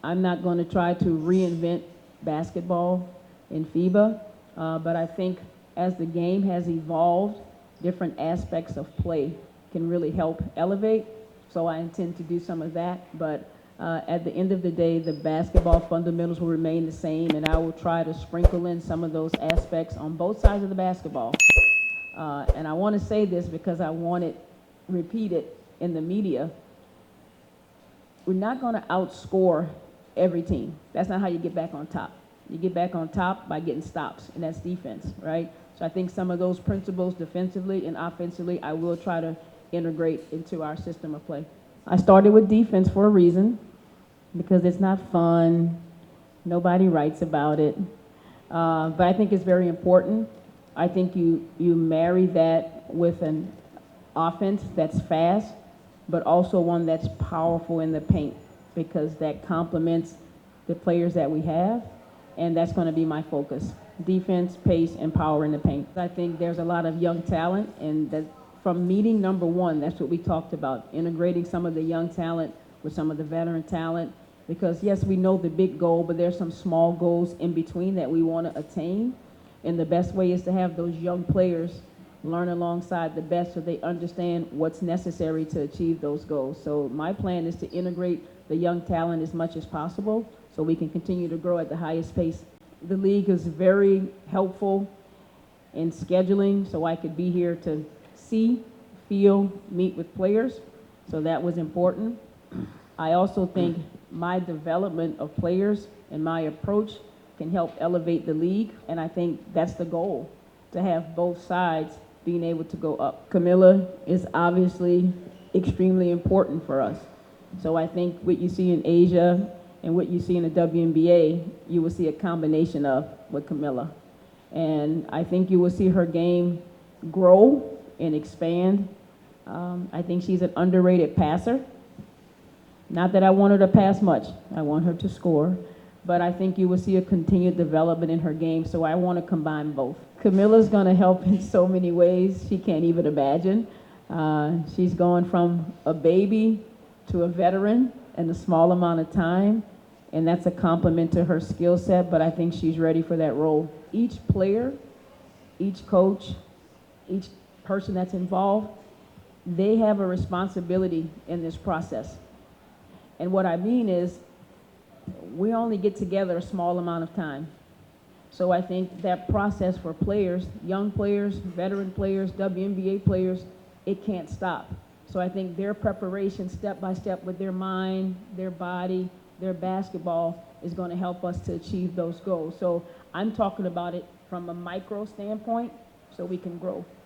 I'm not going to try to reinvent basketball in FIBA, but I think as the game has evolved, different aspects of play can really help elevate. So I intend to do some of that, but at the end of the day, the basketball fundamentals will remain the same, and I will try to sprinkle in some of those aspects on both sides of the basketball. And I want to say this because I want it repeated in the media. We're not going to outscore every team. That's not how you get back on top. You get back on top by getting stops, and that's defense, right? So I think some of those principles defensively and offensively, I will try to integrate into our system of play. I started with defense for a reason, because it's not fun. Nobody writes about it. But I think it's very important. I think you marry that with an offense that's fast, but also one that's powerful in the paint, because that complements the players that we have, and that's going to be my focus. Defense, pace, and power in the paint. I think there's a lot of young talent, and that from meeting number one, that's what we talked about, integrating some of the young talent with some of the veteran talent, because yes, we know the big goal, but there's some small goals in between that we want to attain, and the best way is to have those young players learn alongside the best so they understand what's necessary to achieve those goals. So my plan is to integrate the young talent as much as possible so we can continue to grow at the highest pace. The league is very helpful in scheduling, so I could be here to see, feel, meet with players, so that was important. I also think my development of players and my approach can help elevate the league, and I think that's the goal, to have both sides being able to go up. Kamilla is obviously extremely important for us. So I think what you see in Asia and what you see in the WNBA, you will see a combination of with Kamilla. And I think you will see her game grow and expand. I think she's an underrated passer. Not that I want her to pass much, I want her to score, but I think you will see a continued development in her game, so I want to combine both. Kamilla's going to help in so many ways she can't even imagine. She's gone from a baby to a veteran in a small amount of time, and that's a compliment to her skill set, but I think she's ready for that role. Each player, each coach, each person that's involved, they have a responsibility in this process. And what I mean is, we only get together a small amount of time. So I think that process for players, young players, veteran players, WNBA players, it can't stop. So I think their preparation step by step with their mind, their body, their basketball is going to help us to achieve those goals. So I'm talking about it from a micro standpoint so we can grow.